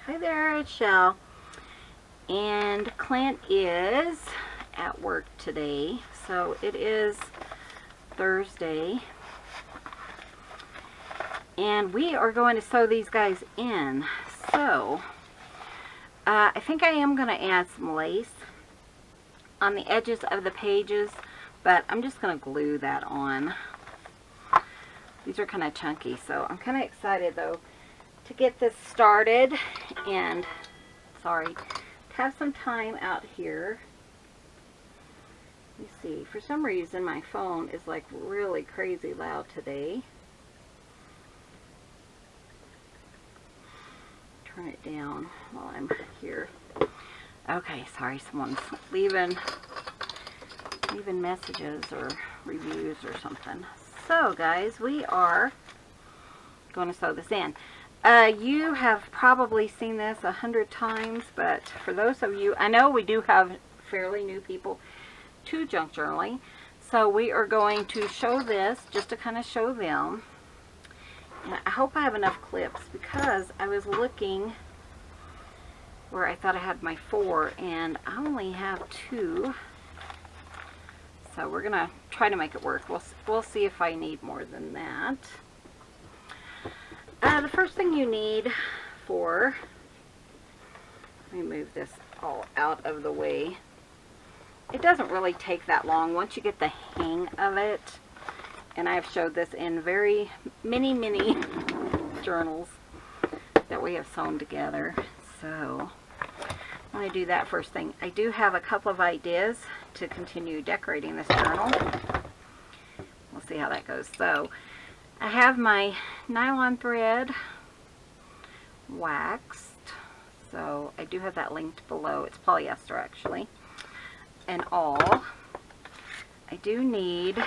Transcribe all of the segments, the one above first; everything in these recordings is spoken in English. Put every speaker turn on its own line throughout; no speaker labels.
Hi there, it's Chelle. And Clint is at work today, so it is Thursday. And we are going to sew these guys in. So, I think I am going to add some lace on the edges of the pages, but I'm just going to glue that on. These are kind of chunky, so I'm kind of excited though to get this started and, sorry, to have some time out here. Let me see, for some reason my phone is like really crazy loud today. Turn it down while I'm here. Okay, sorry, someone's leaving messages or reviews or something. So guys, we are going to sew this in. You have probably seen this 100 times, but for those of you, I know we do have fairly new people to junk journaling, so we are going to show this just to kind of show them. And I hope I have enough clips, because I was looking where I thought I had my 4 and I only have 2. So we're gonna try to make it work. We'll see if I need more than that. The first thing you need for, let me move this all out of the way. It doesn't really take that long once you get the hang of it. And I've showed this in very many journals that we have sewn together. So I'm going to do that first thing. I do have a couple of ideas to continue decorating this journal. We'll see how that goes. So I have my nylon thread waxed. So I do have that linked below. It's polyester actually. And all. I do need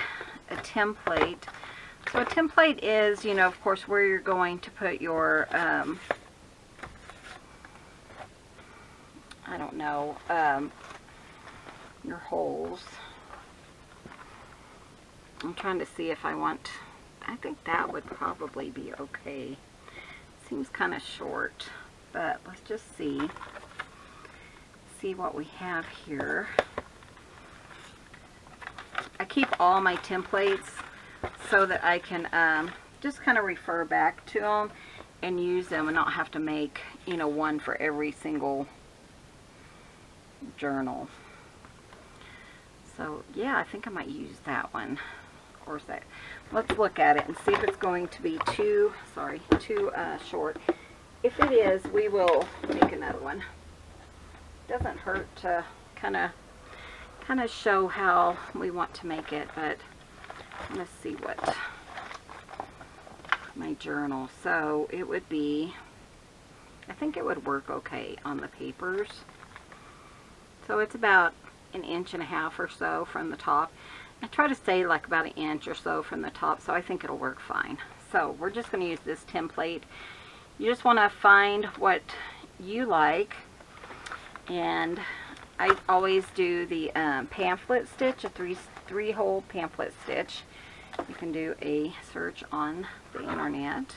a template. So a template is, you know, of course, where you're going to put your, I don't know, your holes. I'm trying to see if I want, I think that would probably be okay. Seems kind of short, but let's just see what we have here. I keep all my templates so that I can just kind of refer back to them and use them and not have to make, you know, one for every single journal. So yeah, I think I might use that one. Or that. Let's look at it and see if it's going to be too short. If it is, we will make another one. Doesn't hurt to kind of show how we want to make it, but let's see what my journal. So it would be, I think it would work okay on the papers. So it's about 1.5 inches or so from the top. I try to stay like about 1 inch or so from the top, so I think it'll work fine. So we're just going to use this template. You just want to find what you like, and I always do the pamphlet stitch, a three-hole pamphlet stitch. You can do a search on the internet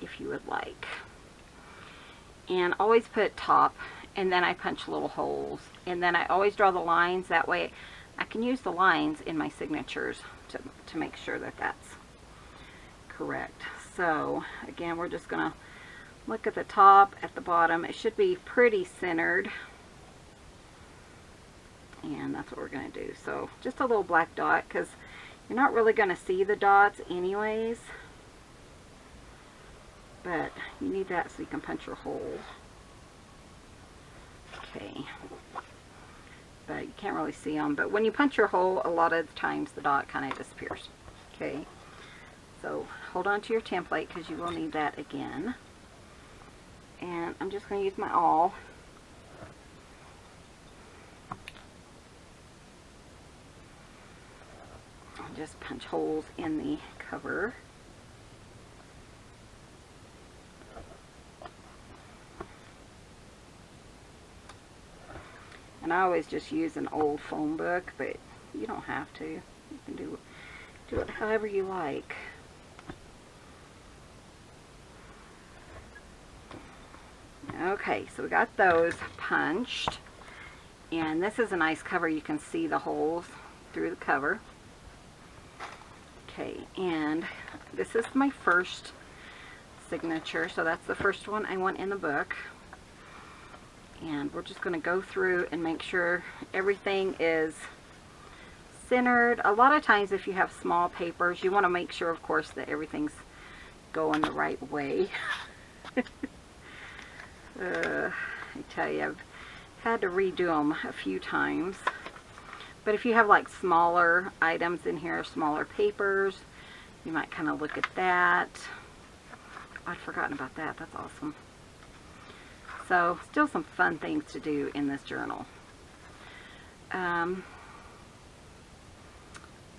if you would like. And always put top, and then I punch little holes. And then I always draw the lines, that way I can use the lines in my signatures to make sure that that's correct. So again, we're just going to look at the top, at the bottom. It should be pretty centered. And that's what we're going to do. So just a little black dot, because you're not really going to see the dots anyways. But you need that so you can punch your hole. Okay. But you can't really see them. But when you punch your hole, a lot of times the dot kind of disappears. Okay. So hold on to your template, because you will need that again. And I'm just going to use my awl. Just punch holes in the cover. And I always just use an old phone book, but you don't have to. You can do it however you like. Okay, so we got those punched. And this is a nice cover. You can see the holes through the cover. Okay, and this is my first signature. So that's the first one I want in the book. And we're just going to go through and make sure everything is centered. A lot of times if you have small papers, you want to make sure, of course, that everything's going the right way. I tell you, I've had to redo them a few times. But if you have like smaller items in here, smaller papers, you might kind of look at that. I'd forgotten about that. That's awesome. So still some fun things to do in this journal. I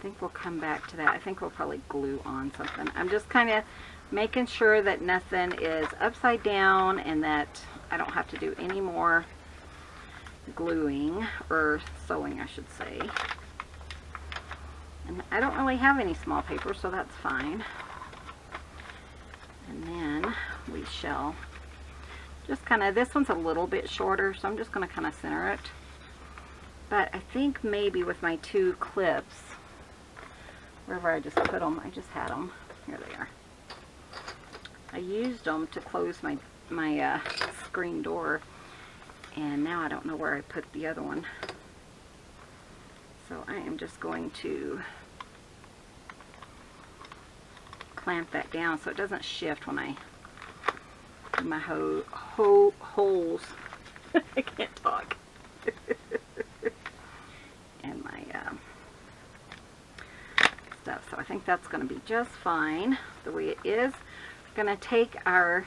think we'll come back to that. I think we'll probably glue on something. I'm just kind of making sure that nothing is upside down and that I don't have to do any more gluing, or sewing I should say. And I don't really have any small paper, so that's fine. And then we shall just kind of, this one's a little bit shorter, so I'm just going to kind of center it. But I think maybe with my two clips, wherever I just put them, I just had them. Here they are. I used them to close my screen door, and now I don't know where I put the other one. So I am just going to clamp that down so it doesn't shift when I do my holes. I can't talk. And my stuff. So I think that's going to be just fine the way it is. We're going to take our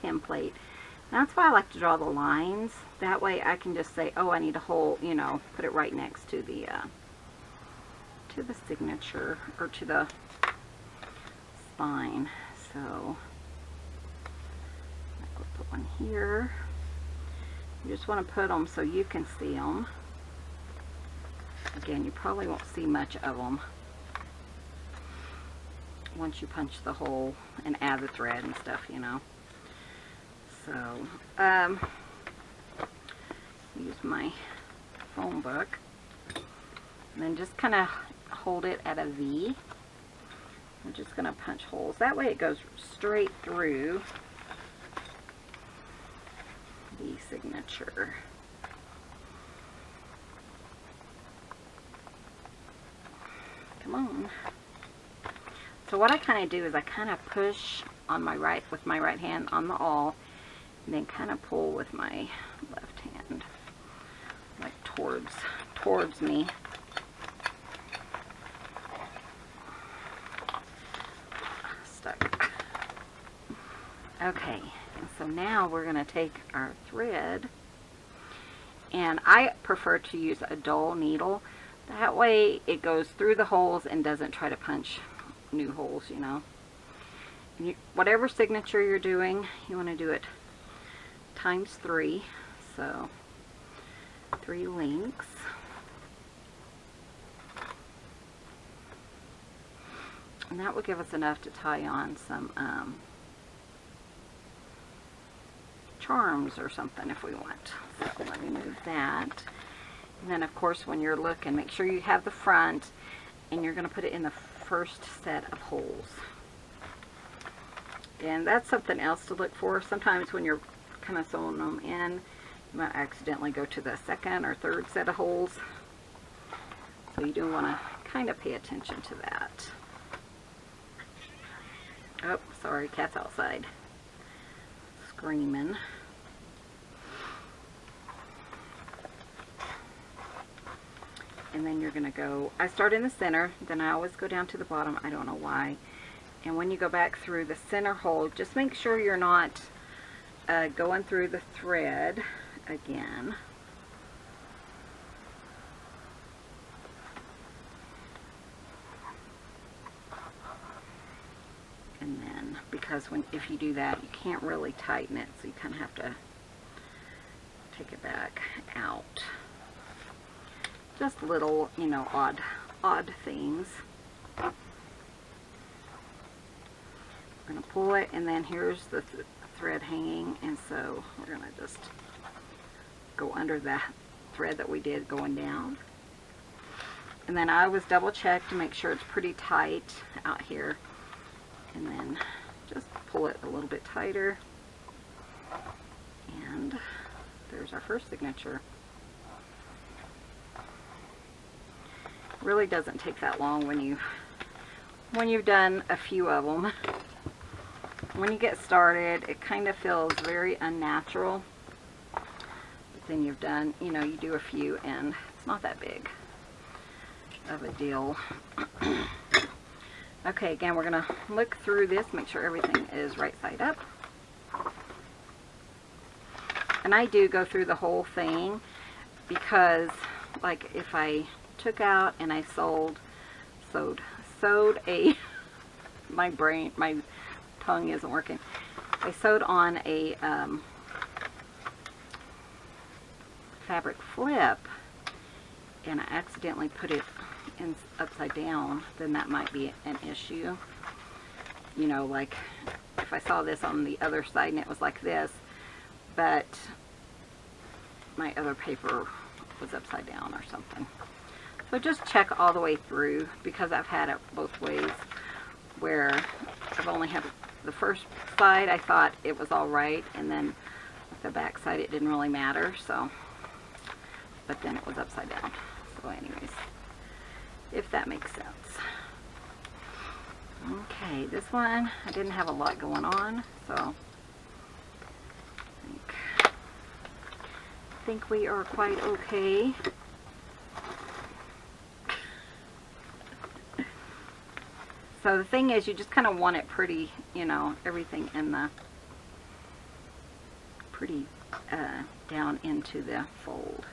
template. That's why I like to draw the lines. That way I can just say, oh, I need a hole, you know, put it right next to the signature, or to the spine. So I'll put one here. You just want to put them so you can see them. Again, you probably won't see much of them once you punch the hole and add the thread and stuff, you know. So, use my phone book, and then just kind of hold it at a V. I'm just going to punch holes. That way it goes straight through the signature. Come on. So what I kind of do is I kind of push on my right, with my right hand on the awl, and then kind of pull with my left hand, like towards me. Stuck. Okay, and so now we're going to take our thread, and I prefer to use a dull needle. That way it goes through the holes and doesn't try to punch new holes, you know. And whatever signature you're doing, you want to do it times 3. So 3 links. And that will give us enough to tie on some charms or something if we want. So let me move that. And then of course when you're looking, make sure you have the front, and you're going to put it in the first set of holes. And that's something else to look for. Sometimes when you're kind of sewing them in, you might accidentally go to the second or third set of holes. So you do want to kind of pay attention to that. Oh, sorry, cat's outside screaming. And then you're going to go, I start in the center, then I always go down to the bottom. I don't know why. And when you go back through the center hole, just make sure you're not going through the thread again. And then, because if you do that, you can't really tighten it, so you kind of have to take it back out. Just little, you know, odd things. We're going to pull it, and then here's the thread hanging, and so we're going to just go under that thread that we did going down. And then I always double check to make sure it's pretty tight out here, and then just pull it a little bit tighter, and there's our first signature. Really doesn't take that long when you've done a few of them. When you get started, it kind of feels very unnatural, but then you've done, you know, you do a few and it's not that big of a deal. Okay, again, we're gonna look through this, make sure everything is right side up. And I do go through the whole thing because, like, if I took out and I sewed a, my tongue isn't working. I sewed on a fabric flip and I accidentally put it in upside down, then that might be an issue. You know, like if I saw this on the other side and it was like this, but my other paper was upside down or something. So just check all the way through, because I've had it both ways where I've only had the first side, I thought it was all right, and then the back side it didn't really matter, so, but then it was upside down. So anyways, if that makes sense. Okay, this one, I didn't have a lot going on, so I think we are quite okay. So the thing is, you just kind of want it pretty, you know, everything in the pretty down into the fold.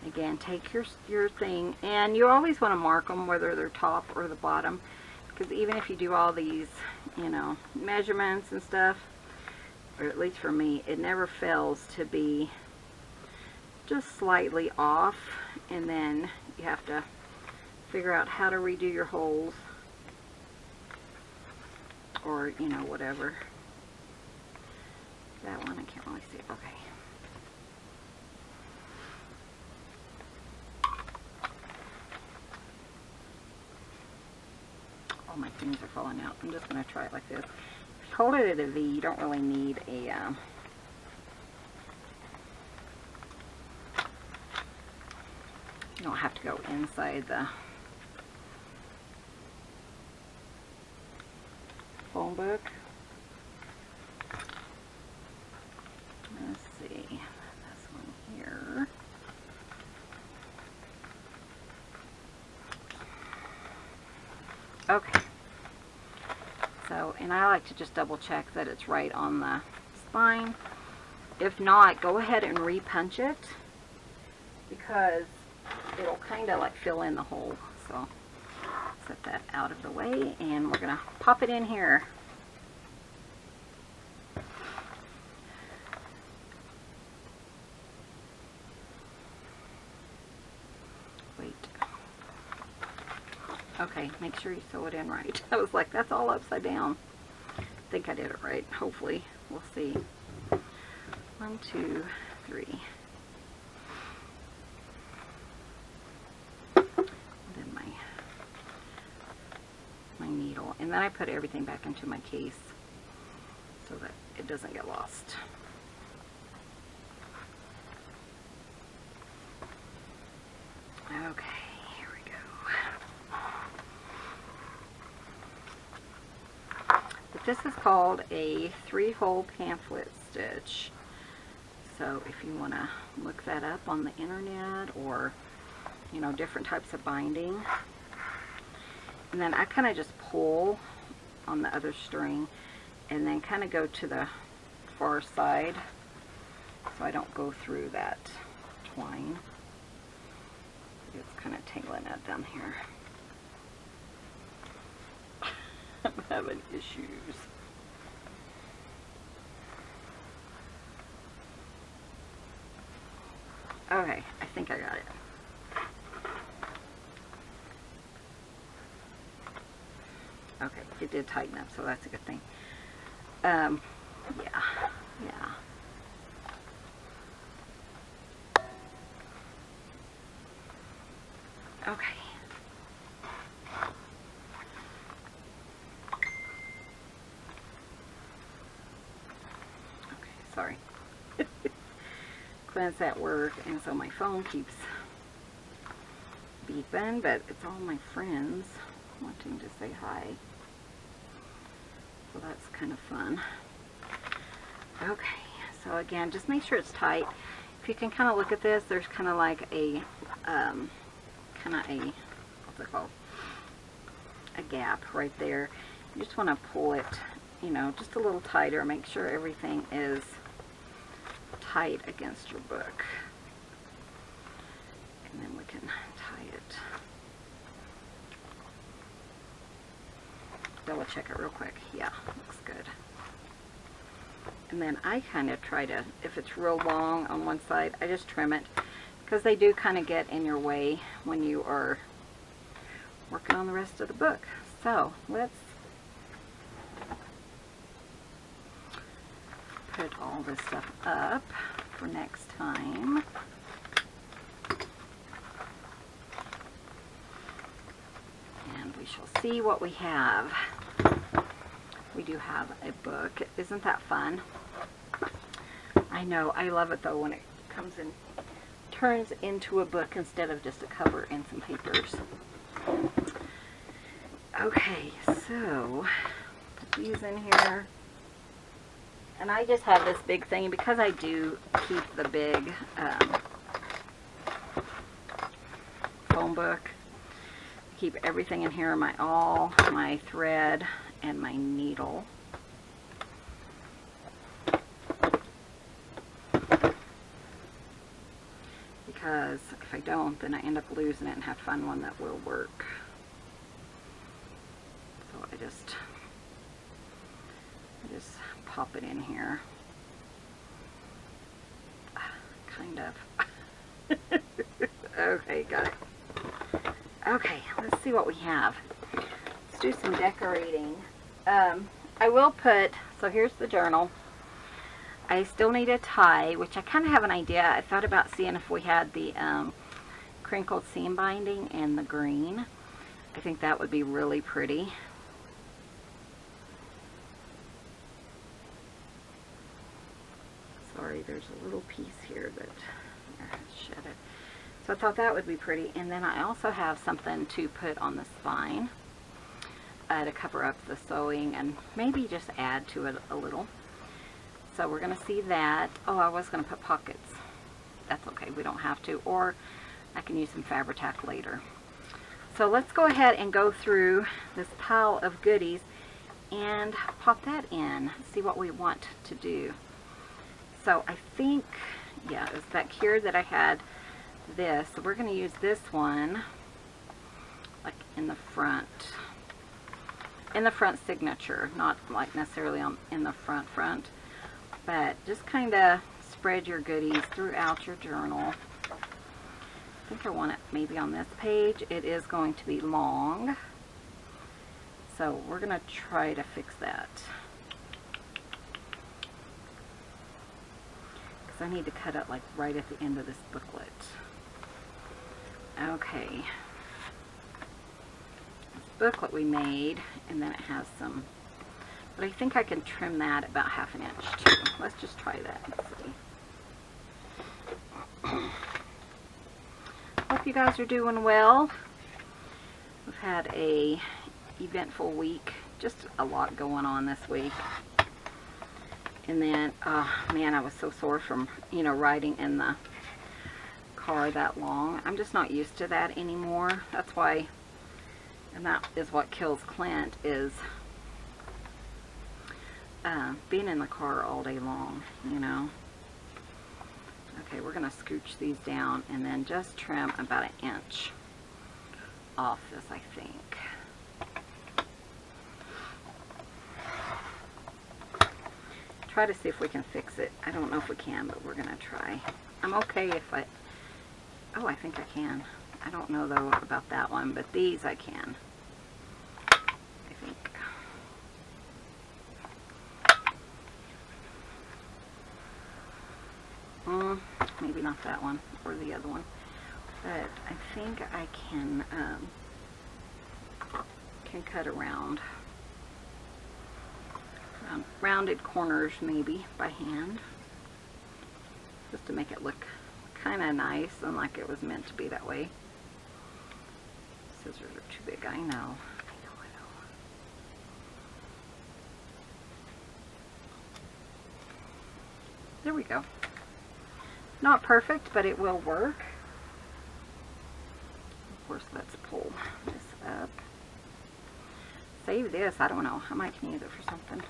Again, take your thing, and you always want to mark them, whether they're top or the bottom, because even if you do all these, you know, measurements and stuff, or at least for me, it never fails to be just slightly off, and then you have to figure out how to redo your holes, or, you know, whatever. That one, I can't really see. Okay. All my things are falling out. I'm just going to try it like this. If you hold it at a V, you don't really need a you don't have to go inside the phone book. Let's see, this one here. Okay. So, and I like to just double check that it's right on the spine. If not, go ahead and re-punch it, because it'll kind of like fill in the hole. So set that out of the way, and we're gonna pop it in here. Wait. Okay, make sure you sew it in right. I was like, that's all upside down. I think I did it right. Hopefully, we'll see. 1, 2, 3. Needle, and then I put everything back into my case so that it doesn't get lost. Okay, here we go. But this is called a 3-hole pamphlet stitch. So if you want to look that up on the internet, or, you know, different types of binding. And then I kind of just pull on the other string and then kind of go to the far side so I don't go through that twine. It's kind of tangling that down here. I'm having issues. Okay, I think I got it. Okay, it did tighten up, so that's a good thing. Yeah. Okay. Sorry. Clint's at work, and so my phone keeps beeping, but it's all my friends wanting to say hi. So that's kind of fun. Okay, so again, just make sure it's tight. If you can kind of look at this, there's kind of like a, what's it called? A gap right there. You just want to pull it, you know, just a little tighter. Make sure everything is tight against your book. And then we can tie it. Double check it real quick. Yeah, looks good. And then I kind of try to, if it's real long on one side, I just trim it, because they do kind of get in your way when you are working on the rest of the book. So let's put all this stuff up for next time. And we shall see what we have. We do have a book. Isn't that fun? I know. I love it though when it comes in, turns into a book instead of just a cover and some papers. Okay, so put these in here. And I just have this big thing because I do keep the big phone book. Keep everything in here, my awl, my thread, and my needle. Because if I don't, then I end up losing it and have to find one that will work. So I just pop it in here. Kind of. Okay, got it. Okay, let's see what we have. Let's do some decorating. I will put, so here's the journal. I still need a tie, which I kind of have an idea. I thought about seeing if we had the crinkled seam binding in the green. I think that would be really pretty. Sorry, there's a little piece here that I shed it. So I thought that would be pretty. And then I also have something to put on the spine to cover up the sewing and maybe just add to it a little. So we're going to see that. Oh, I was going to put pockets. That's okay. We don't have to. Or I can use some Fabri-Tac later. So let's go ahead and go through this pile of goodies and pop that in. See what we want to do. So I think, yeah, it was back here that I had this. So we're going to use this one like in the front signature, not like necessarily in the front, but just kind of spread your goodies throughout your journal. I think I want it maybe on this page. It is going to be long, so we're going to try to fix that. I need to cut it like right at the end of this booklet. Okay. This booklet we made, and then it has some, but I think I can trim that about 1/2 inch too. Let's just try that and see. Hope you guys are doing well. We've had a eventful week, just a lot going on this week. And then, oh man, I was so sore from, you know, riding in the car that long. I'm just not used to that anymore. That's why, and that is what kills Clint, is being in the car all day long, you know. Okay, we're going to scooch these down and then just trim about 1 inch off this, I think. Try to see if we can fix it. I don't know if we can, but we're gonna try. I'm okay if I think I can. I don't know though about that one, but these I can, I think. maybe not that one or the other one, but I think I can cut around rounded corners maybe by hand, just to make it look kind of nice and like it was meant to be that way. Scissors are too big, I know. There we go. Not perfect, but it will work. Of course, let's pull this up. Save this, I don't know. I might use it for something.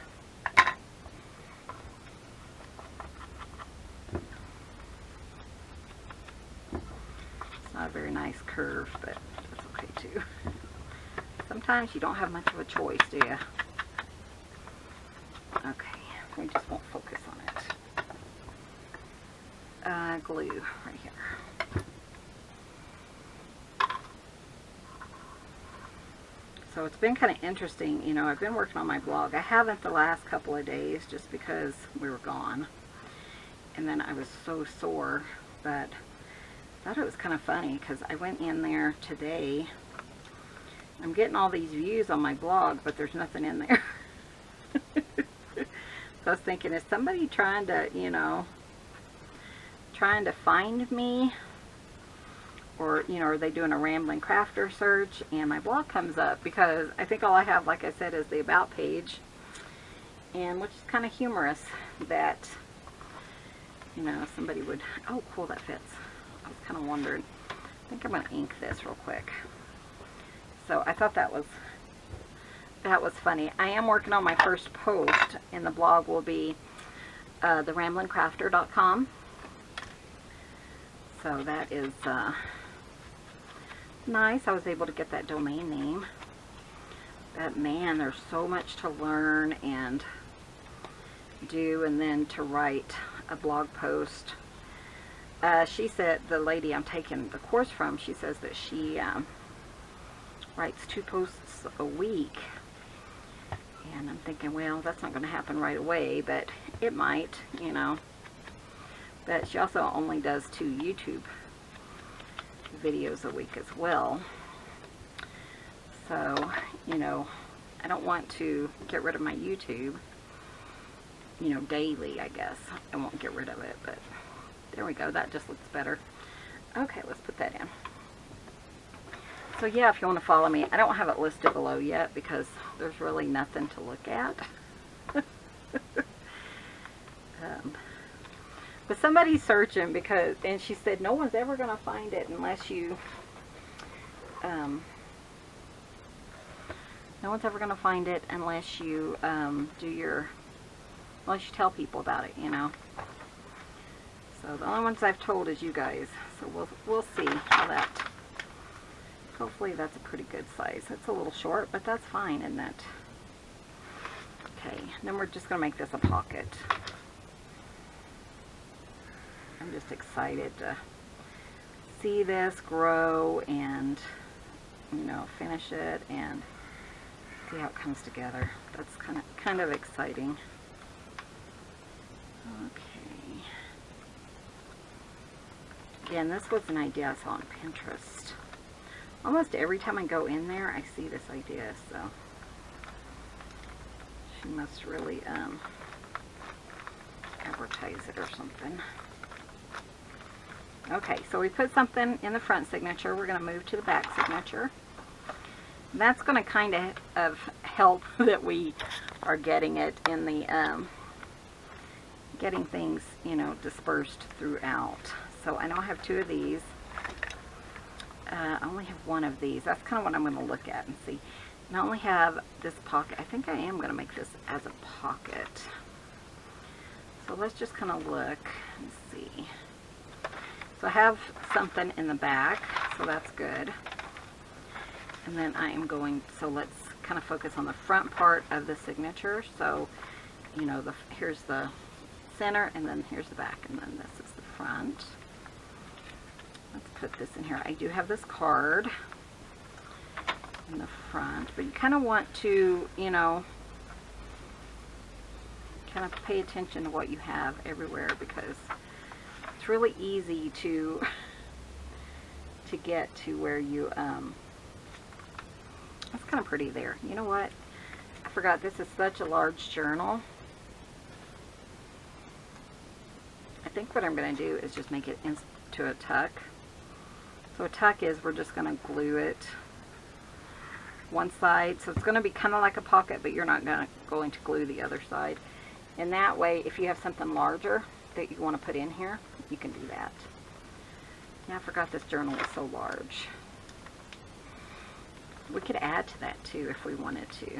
It's not a very nice curve, but that's okay too. Sometimes you don't have much of a choice, do you? Okay, we just won't focus on it. Glue right here. So it's been kind of interesting, you know, I've been working on my blog. I haven't the last couple of days just because we were gone. And then I was so sore, but I thought it was kind of funny because I went in there today. I'm getting all these views on my blog, but there's nothing in there. So I was thinking, is somebody trying to, you know, trying to find me? Or, you know, are they doing a rambling crafter search? And my blog comes up because I think all I have, like I said, is the about page. And which is kind of humorous that, you know, somebody would, oh cool, that fits. I was kind of wondering. I think I'm going to ink this real quick. So I thought that was funny. I am working on my first post, and the blog will be theramblingcrafter.com. So that is nice. I was able to get that domain name. But man, there's so much to learn and do, and then to write a blog post. She said, the lady I'm taking the course from, she says that she writes 2 posts a week. And I'm thinking, well, that's not going to happen right away, but it might, you know. But she also only does 2 YouTube videos a week as well. So, you know, I don't want to get rid of my YouTube, you know, daily, I guess. I won't get rid of it, but there we go. That just looks better. Okay, let's put that in. So yeah, if you want to follow me, I don't have it listed below yet because there's really nothing to look at. But somebody's searching because, and she said, no one's ever going to find it unless you, no one's ever going to find it unless you, unless you tell people about it, you know. So the only ones I've told is you guys. So we'll see how that, hopefully that's a pretty good size. It's a little short, but that's fine, isn't it? Okay, then we're just going to make this a pocket. I'm just excited to see this grow and, you know, finish it and see how it comes together. That's kind of exciting. Okay. Again, this was an idea I saw on Pinterest. Almost every time I go in there, I see this idea, so she must really advertise it or something. Okay, so we put something in the front signature. We're going to move to the back signature. And that's going to kind of help that we are getting it in the, getting things, you know, dispersed throughout. So I know I have 2 of these. I only have 1 of these. That's kind of what I'm going to look at and see. And I only have this pocket. I think I am going to make this as a pocket. So let's just kind of look and see. So I have something in the back, so that's good. And then I am going, so let's kind of focus on the front part of the signature. So, you know, here's the center, and then here's the back, and then this is the front. Let's put this in here. I do have this card in the front, but you kind of want to, you know, kind of pay attention to what you have everywhere because it's it's really easy to get to where you, that's kind of pretty there. You know what? I forgot, this is such a large journal. I think what I'm going to do is just make it into a tuck. So a tuck is, we're just going to glue it one side. So it's going to be kind of like a pocket, but you're not going to glue the other side. And that way, if you have something larger that you want to put in here, you can do that. Yeah, I forgot this journal is so large. We could add to that too if we wanted to.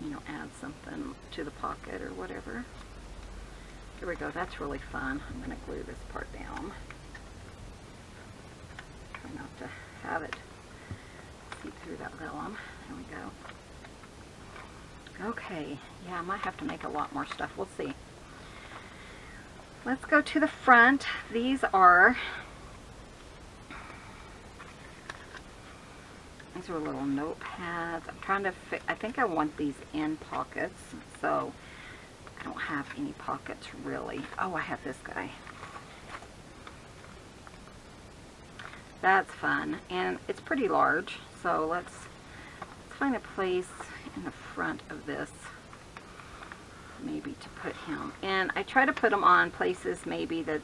You know, add something to the pocket or whatever. Here we go. That's really fun. I'm going to glue this part down. Try not to have it seep through that vellum. There we go. Okay. Yeah, I might have to make a lot more stuff. We'll see. Let's go to the front. These are little notepads. I'm trying to fit, I think I want these in pockets, so I don't have any pockets really. Oh, I have this guy. That's fun, and it's pretty large, so let's find a place in the front of this maybe to put him. And I try to put them on places maybe that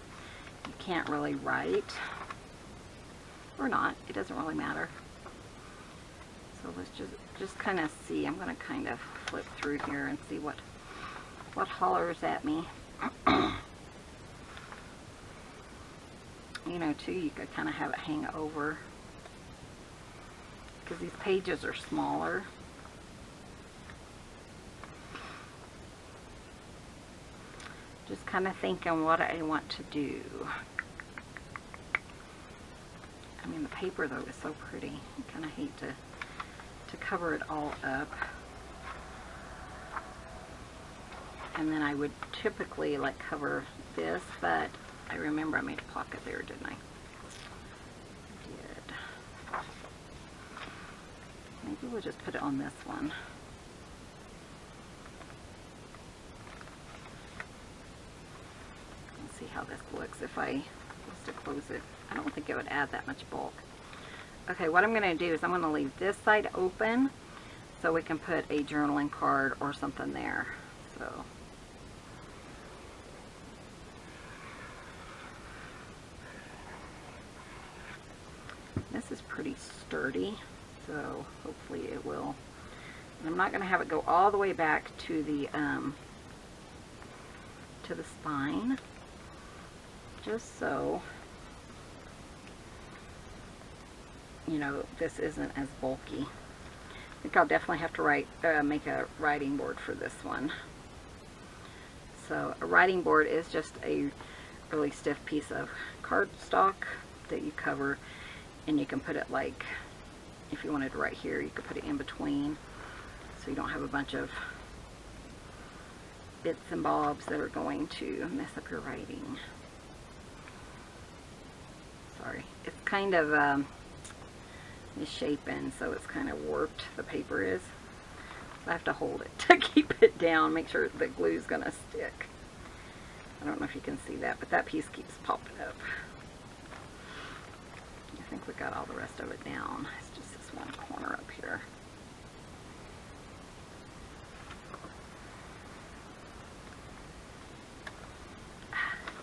you can't really write, or not, it doesn't really matter. So let's just kind of see. I'm going to kind of flip through here and see what hollers at me. You know, too, you could kind of have it hang over because these pages are smaller. Just kind of thinking what I want to do. I mean, the paper though is so pretty. I kind of hate to cover it all up. And then I would typically like cover this, but I remember I made a pocket there, didn't I? I did. Maybe we'll just put it on this one. Let's see how this looks if I was to close it. I don't think it would add that much bulk. Okay, what I'm going to do is I'm going to leave this side open so we can put a journaling card or something there. So this is pretty sturdy, so hopefully it will. And I'm not going to have it go all the way back to the spine, just so you know this isn't as bulky. I think I'll definitely have to make a writing board for this one. So a writing board is just a really stiff piece of cardstock that you cover, and you can put it like, if you wanted to write here, you could put it in between so you don't have a bunch of bits and bobs that are going to mess up your writing. Sorry, it's kind of misshapen, so it's kind of warped, the paper is. So I have to hold it to keep it down, make sure the glue is going to stick. I don't know if you can see that, but that piece keeps popping up. I think we got all the rest of it down. It's just this one corner up here.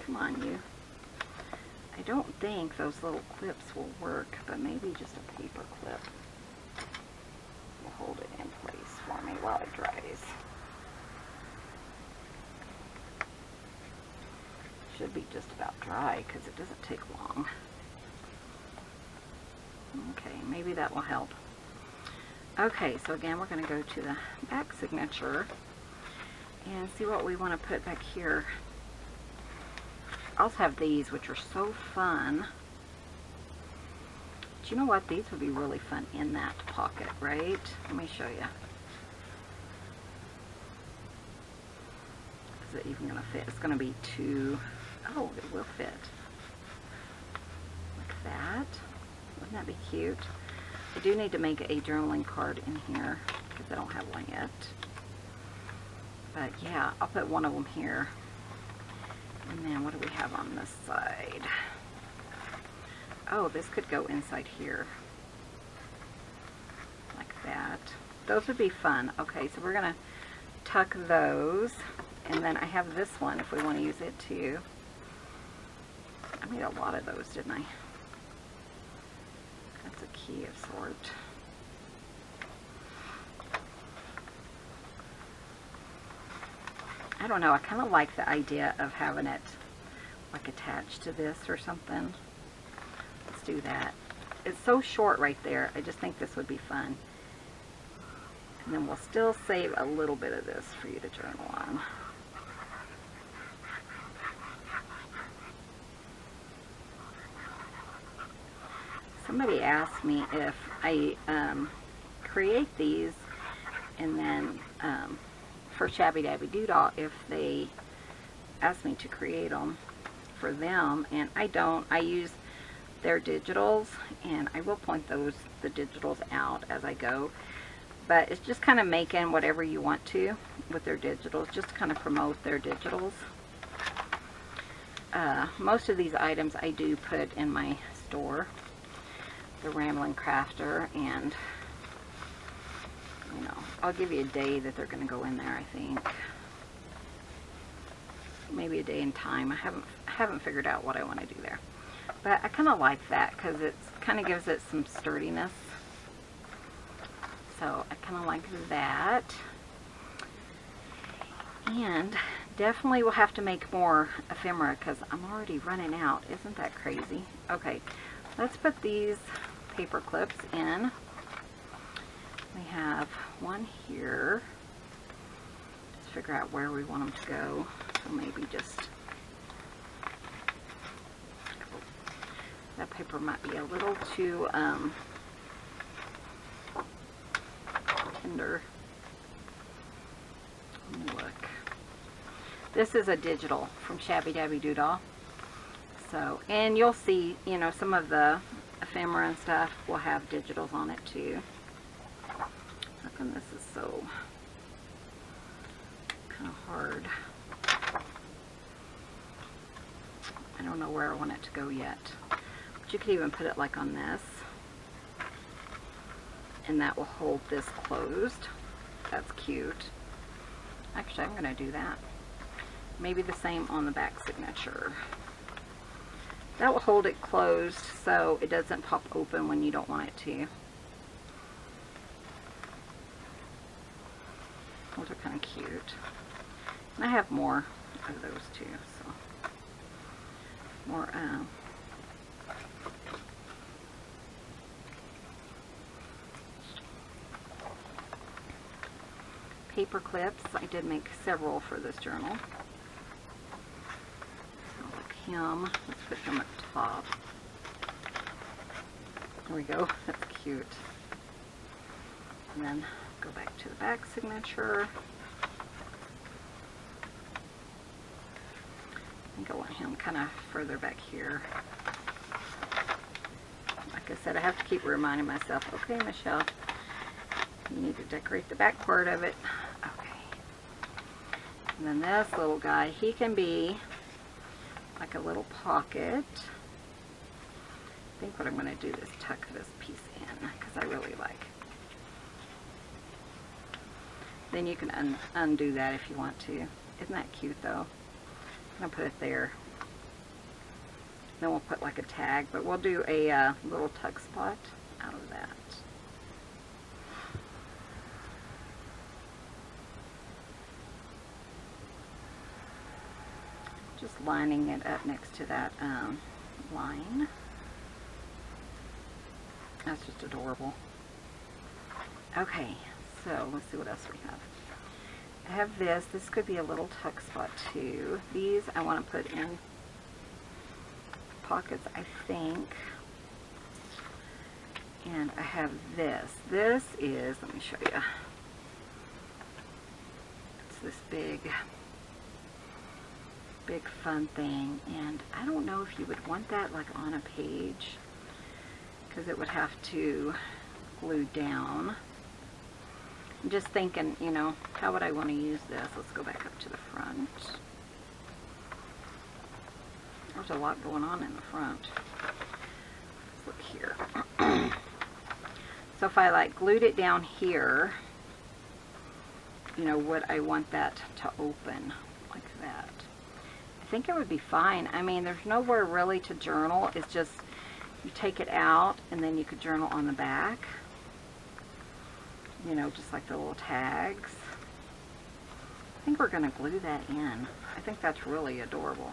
Come on, you. I don't think those little clips will work, but maybe just a paper clip will hold it in place for me while it dries. Should be just about dry because it doesn't take long. Okay, maybe that will help. Okay, so again, we're going to go to the back signature and see what we want to put back here. I also have these, which are so fun. But you know what? These would be really fun in that pocket, right? Let me show you. Is it even going to fit? It's going to be too... Oh, it will fit. Like that. Wouldn't that be cute? I do need to make a journaling card in here because I don't have one yet. But yeah, I'll put one of them here. And then what do we have on this side? Oh, this could go inside here. Like that. Those would be fun. Okay, so we're going to tuck those. And then I have this one if we want to use it too. I made a lot of those, didn't I? That's a key of sort. I don't know, I kind of like the idea of having it like attached to this or something. Let's do that. It's so short right there. I just think this would be fun. And then we'll still save a little bit of this for you to journal on. Somebody asked me if I create these and then for Shabby Dabby Doodah, if they ask me to create them for them, and I don't. I use their digitals, and I will point the digitals out as I go, but it's just kind of making whatever you want to with their digitals, just to kind of promote their digitals. Most of these items I do put in my store, the Rambling Crafter, and you know, I'll give you a day that they're going to go in there, I think. Maybe a day and time. I haven't figured out what I want to do there. But I kind of like that because it kind of gives it some sturdiness. So I kind of like that. And definitely we'll have to make more ephemera because I'm already running out. Isn't that crazy? Okay, let's put these paper clips in. We have one here. Let's figure out where we want them to go. So maybe just, that paper might be a little too tender. Let me look. This is a digital from Shabby Dabby Doodah. So, and you'll see, you know, some of the ephemera and stuff will have digitals on it too. How come this is so kind of hard? I don't know where I want it to go yet. But you could even put it like on this. And that will hold this closed. That's cute. Actually, I'm going to do that. Maybe the same on the back signature. That will hold it closed so it doesn't pop open when you don't want it to. Those are kind of cute. And I have more of those too. So more paper clips. I did make several for this journal. So like him, let's put him at the top. There we go. That's cute. And then go back to the back signature. I think I want him kind of further back here. Like I said, I have to keep reminding myself, okay, Michelle, you need to decorate the back part of it. Okay. And then this little guy, he can be like a little pocket. I think what I'm going to do is tuck this piece in because I really like. Then you can undo that if you want to. Isn't that cute though? I'm going to put it there. Then we'll put like a tag, but we'll do a little tuck spot out of that. Just lining it up next to that line. That's just adorable. Okay, so let's see what else we have. I have this. This could be a little tuck spot too. These I want to put in pockets, I think. And I have this. This is, let me show you. It's this big fun thing, and I don't know if you would want that like on a page because it would have to glue down. I'm just thinking, you know, how would I want to use this? Let's go back up to the front. There's a lot going on in the front. Let's look here. So if I like glued it down here, you know, would I want that to open like that? I think it would be fine. I mean, there's nowhere really to journal. It's just you take it out and then you could journal on the back. You know, just like the little tags. I think we're going to glue that in. I think that's really adorable.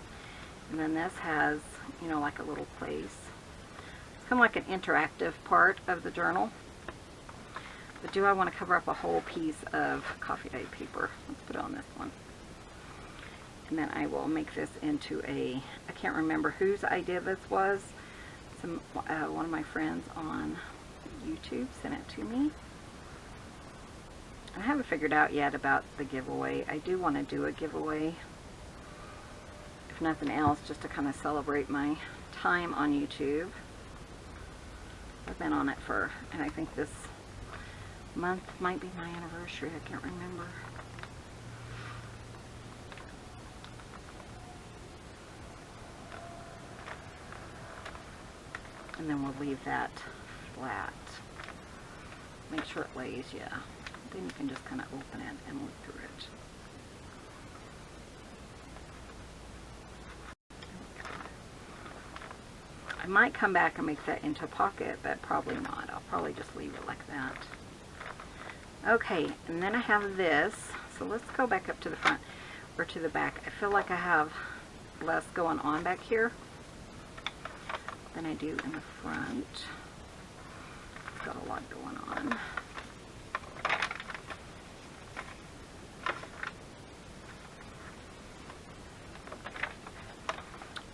And then this has, you know, like a little place. It's kind of like an interactive part of the journal. But do I want to cover up a whole piece of coffee dye paper? Let's put it on this one. And then I will make this into a, I can't remember whose idea this was. One of my friends on YouTube sent it to me. I haven't figured out yet about the giveaway. I do want to do a giveaway, if nothing else, just to kind of celebrate my time on YouTube. I've been on it for, and I think this month might be my anniversary. I can't remember. And then we'll leave that flat. Make sure it lays, yeah. Then you can just kind of open it and look through it. I might come back and make that into a pocket, but probably not. I'll probably just leave it like that. Okay, and then I have this. So let's go back up to the front or to the back. I feel like I have less going on back here than I do in the front. It's got a lot going on.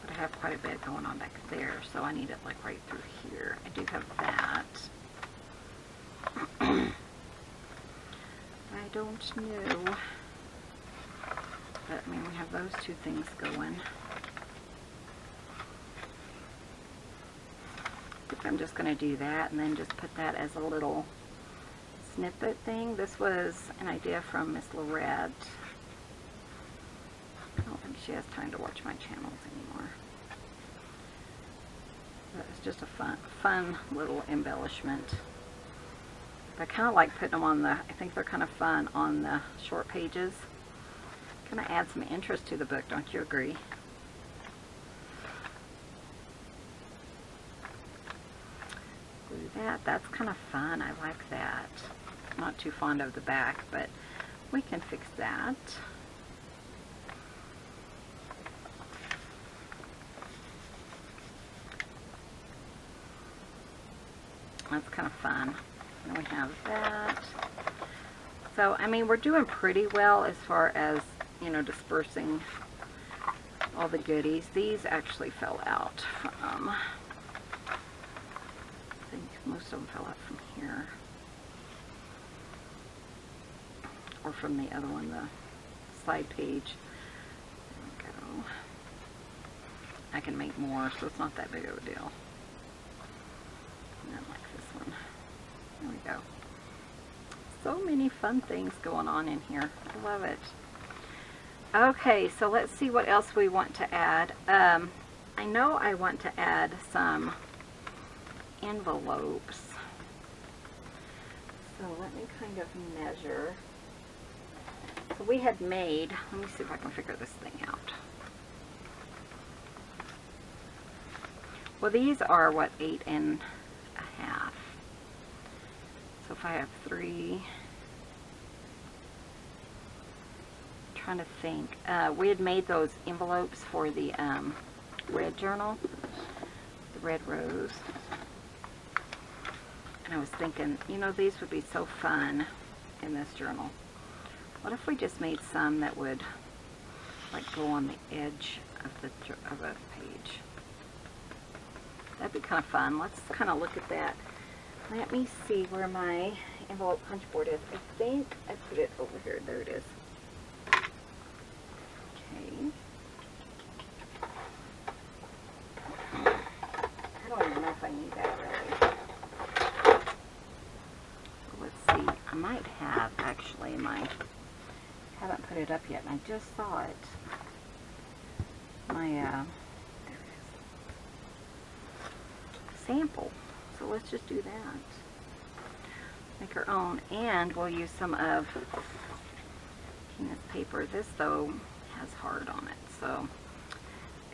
But I have quite a bit going on back there, so I need it like right through here. I do have that. I don't know. But I mean, we have those two things going. I'm just going to do that and then just put that as a little snippet thing. This was an idea from Miss Lorette. I don't think she has time to watch my channels anymore. But it's just a fun little embellishment. I kind of like putting them on the, I think they're kind of fun on the short pages. Kind of add some interest to the book, don't you agree? That's kind of fun. I like that. Not too fond of the back, but we can fix that. That's kind of fun. And we have that. So, I mean, we're doing pretty well as far as, you know, dispersing all the goodies. These actually fell out from, I think most of them fell out from here. Or from the other one, the side page. There we go. I can make more, so it's not that big of a deal. And then like this one. There we go. So many fun things going on in here. I love it. Okay, so let's see what else we want to add. I know I want to add some envelopes. So let me kind of measure. So we had made, let me see if I can figure this thing out. Well, these are what, 8 1/2. So if I have 3, I'm trying to think. We had made those envelopes for the red journal, the red rose. And I was thinking, you know, these would be so fun in this journal. What if we just made some that would like go on the edge of a page? That'd be kind of fun. Let's kind of look at that. Let me see where my envelope punch board is. I think I put it over here. There it is. Okay. I don't even know if I need that really. Let's see. I might have actually my, haven't put it up yet and I just saw it. My, there it sample. So let's just do that. Make our own, and we'll use some of Tina's paper. This though has hard on it, so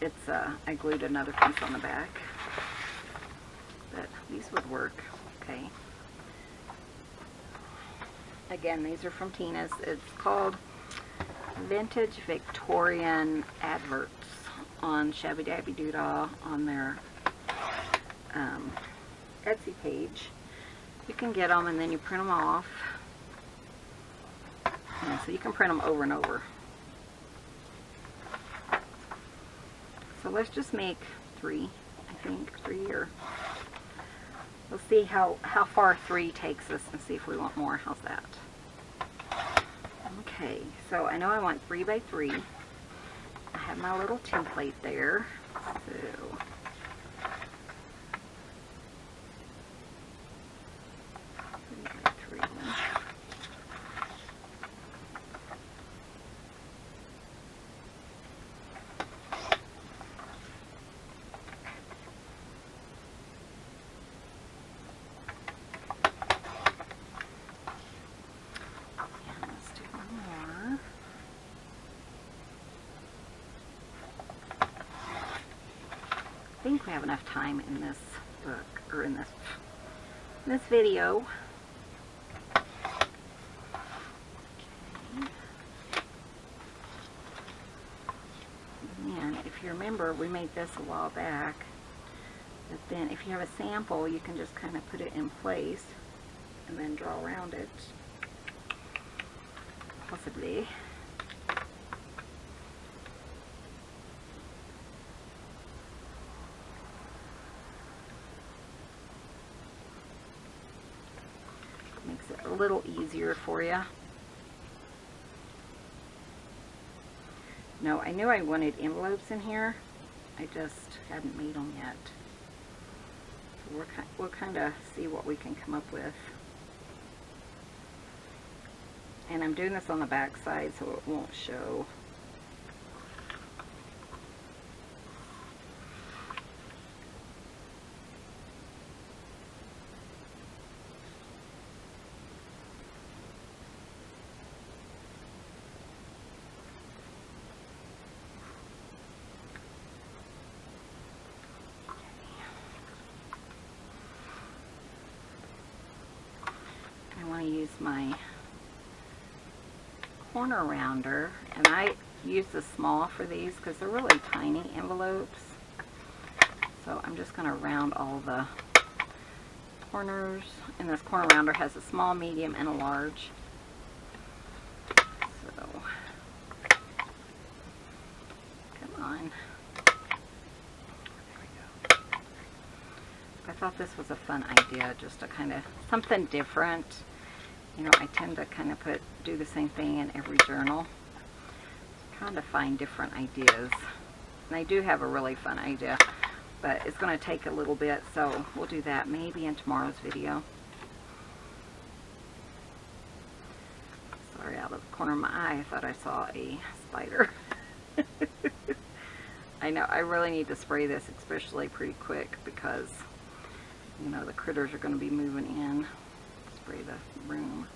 it's I glued another piece on the back, but these would work okay. Again, these are from Tina's. It's called Vintage Victorian Adverts on Shabby Dabby Doodah on their Etsy page. You can get them and then you print them off. And so you can print them over and over. So let's just make 3, I think, 3 or we'll see how far 3 takes us and see if we want more. How's that? Okay, so I know I want 3 by 3. I have my little template there. So I think we have enough time in this book, or in this video. Okay. And if you remember, we made this a while back, but then if you have a sample, you can just kind of put it in place and then draw around it, possibly. Makes it a little easier for you. No, I knew I wanted envelopes in here. I just hadn't made them yet. So we'll kind of see what we can come up with. And I'm doing this on the back side so it won't show. I want to use my corner rounder, and I use the small for these because they're really tiny envelopes. So I'm just going to round all the corners, and this corner rounder has a small, medium, and a large. So come on. There we go. I thought this was a fun idea, just to kind of something different. You know, I tend to kind of do the same thing in every journal. Trying to find different ideas. And I do have a really fun idea, but it's going to take a little bit, so we'll do that maybe in tomorrow's video. Sorry, out of the corner of my eye, I thought I saw a spider. I know, I really need to spray this, especially pretty quick, because, you know, the critters are going to be moving in. Spray the room.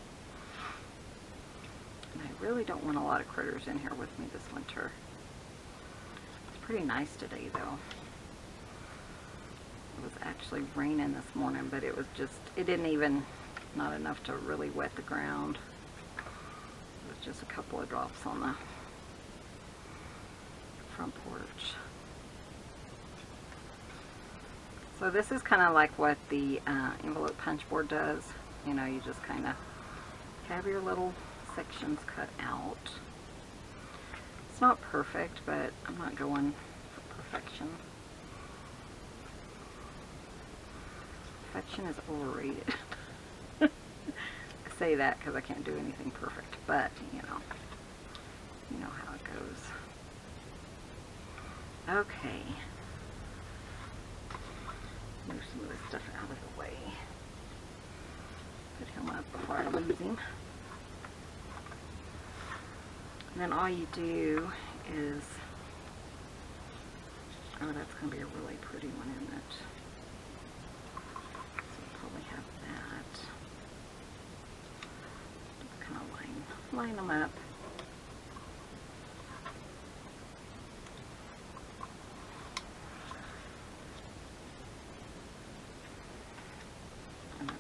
And I really don't want a lot of critters in here with me this winter. It's pretty nice today though. It was actually raining this morning, but it was just, it didn't even, not enough to really wet the ground. It was just a couple of drops on the front porch. So this is kind of like what the envelope punch board does. You know, you just kind of have your little sections cut out. It's not perfect, but I'm not going for perfection. Perfection is overrated. I say that because I can't do anything perfect, but you know how it goes. Okay. Move some of this stuff out of the way. Put him up before I lose him. And then all you do is, oh, that's going to be a really pretty one, isn't it? line them up. And then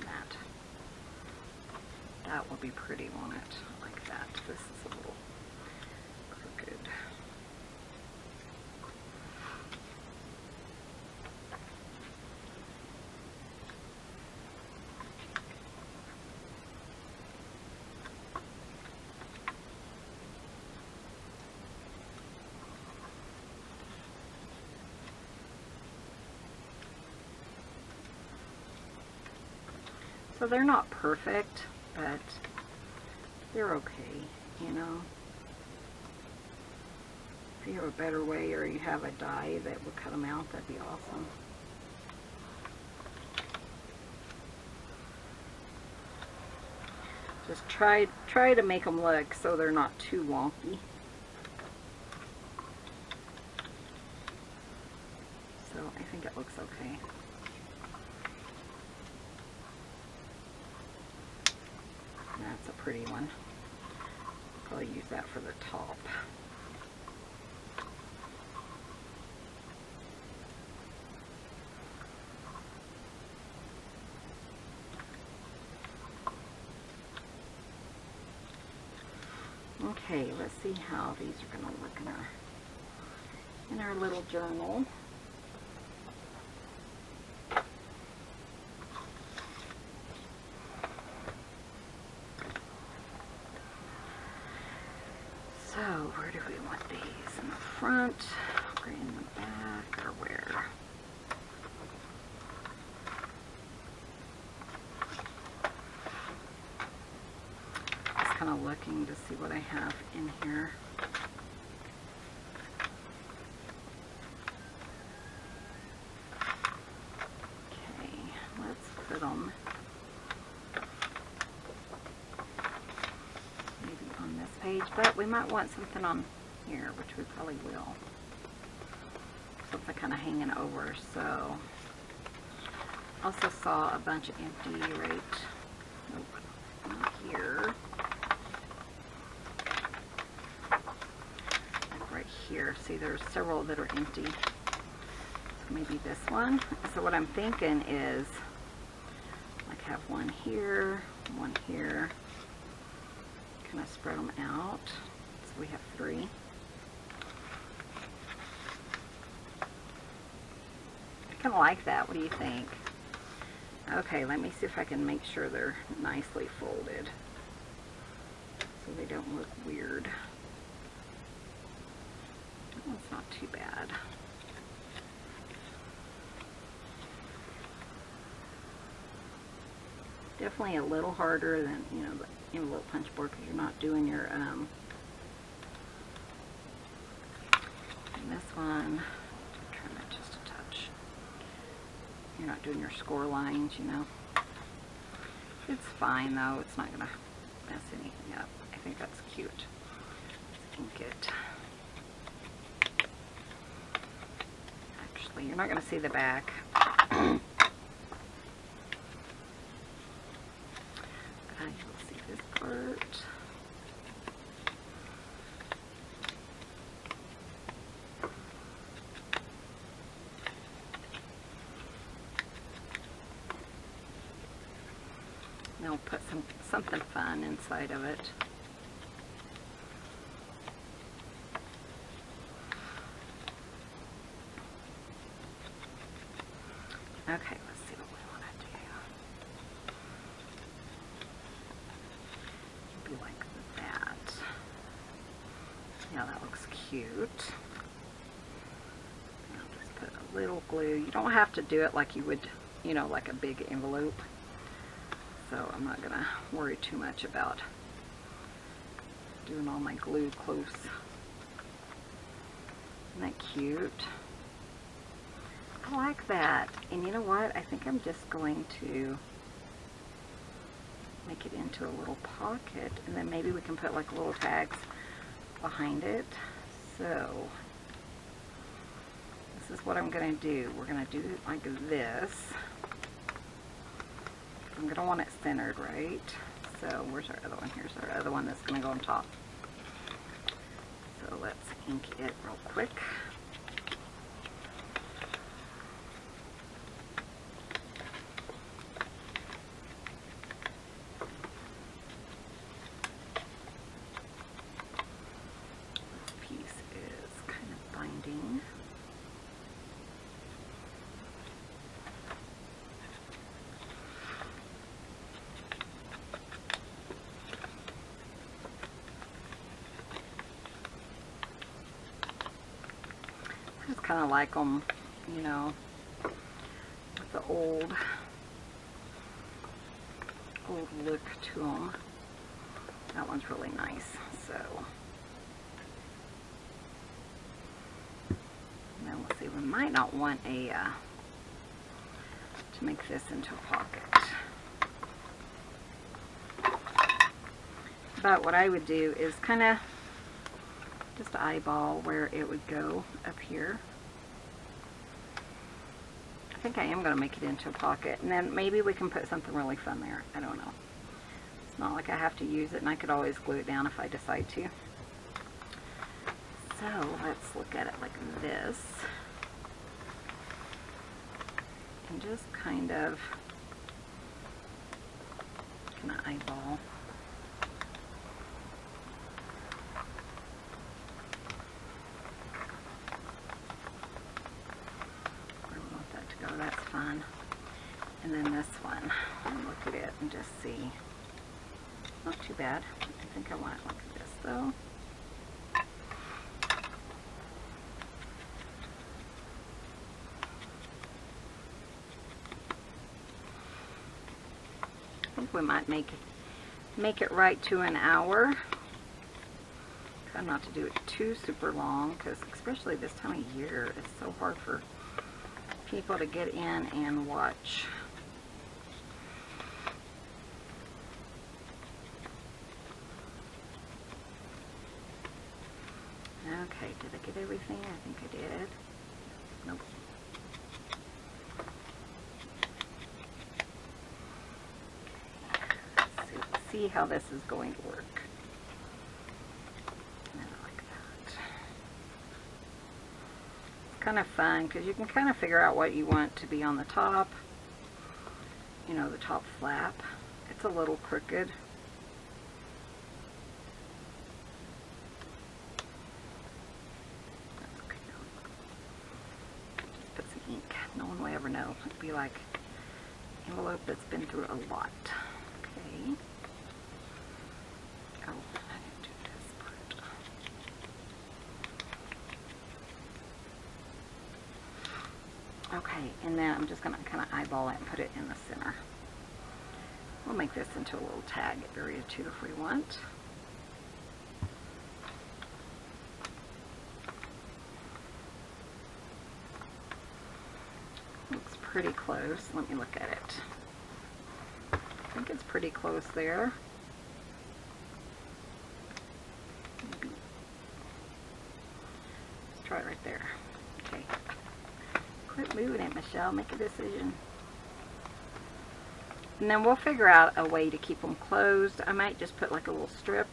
that will be pretty, won't it? Like that. This is a little crooked. So they're not perfect, but they're okay, you know. If you have a better way, or you have a die that would cut them out, that'd be awesome. Just try to make them look so they're not too wonky. So I think it looks okay. That's a pretty one. Probably use that for the top. Okay, let's see how these are going to look in our little journal. So, where do we want these? In the front, or in the back, or where? Just kind of looking to see what I have in here. Okay, let's put them page, but we might want something on here, which we probably will. Something kind of hanging over. So, also saw a bunch of empty right here. Like right here. See, there's several that are empty. So maybe this one. So what I'm thinking is, like, have one here, one here. Kind of spread them out, so we have 3. I kind of like that. What do you think? Okay, let me see if I can make sure they're nicely folded so they don't look weird. That one's not too bad. Definitely a little harder than, you know, the envelope punch board, because you're not doing your and this one, trim it just a touch. You're not doing your score lines, you know. It's fine though, it's not gonna mess anything up. I think that's cute. Let's ink it. Actually, you're not gonna see the back. You'll see this part. Now we'll put something fun inside of it. Okay, let's see what we want to do. Maybe like that. Yeah, that looks cute. I'll just put a little glue. You don't have to do it like you would, you know, like a big envelope. So I'm not going to worry too much about doing all my glue close. Isn't that cute? I like that. And you know what? I think I'm just going to make it into a little pocket, and then maybe we can put like little tags behind it. So this is what I'm going to do. We're going to do it like this. I'm going to want it centered, right? So where's our other one? Here's our other one that's going to go on top. So let's ink it real quick. This piece is kind of binding. Kind of like them, you know, with the old look to them. That one's really nice. So, and then we'll see. We might not want a to make this into a pocket. But what I would do is kind of just eyeball where it would go up here. I think I am going to make it into a pocket, and then maybe we can put something really fun there. I don't know. It's not like I have to use it, and I could always glue it down if I decide to. So let's look at it like this, and just kind of eyeball. That's fun. And then this one, look at it and just see. Not too bad. I think I want it like this though. I think we might make it right to an hour. Try not to do it too super long, because especially this time of year, it's so hard for people to get in and watch. Okay, did I get everything? I think I did. Nope. Let's see how this is going to work. Kind of fun because you can kind of figure out what you want to be on the top, you know, the top flap. It's a little crooked. That's okay. Just put some ink. No one will ever know. It'd be like an envelope that's been through a lot. Okay. Oh, I didn't do this part. Okay, and then I'm just going to kind of eyeball it and put it in the center. We'll make this into a little tag area too if we want. Looks pretty close. Let me look at it. I think it's pretty close there. Maybe. Let's try it right there. Okay. Quit moving it, Michelle. Make a decision. And then we'll figure out a way to keep them closed. I might just put like a little strip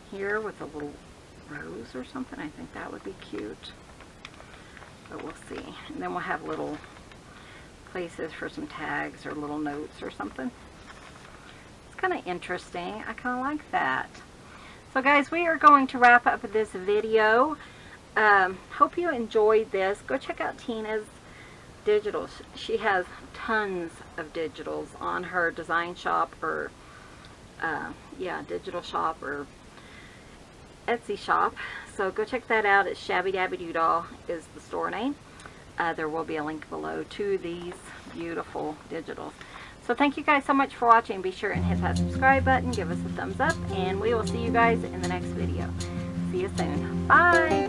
here with a little rose or something. I think that would be cute. But we'll see. And then we'll have little places for some tags or little notes or something. It's kind of interesting. I kind of like that. So guys, we are going to wrap up this video. Hope you enjoyed this. Go check out Tina's digitals. She has tons of digitals on her design shop, or yeah, digital shop or Etsy shop. So go check that out. It's Shabby Dabby Doodah is the store name. There will be a link below to these beautiful digitals. So thank you guys so much for watching. Be sure and hit that subscribe button, give us a thumbs up, and we will see you guys in the next video. See you soon. Bye!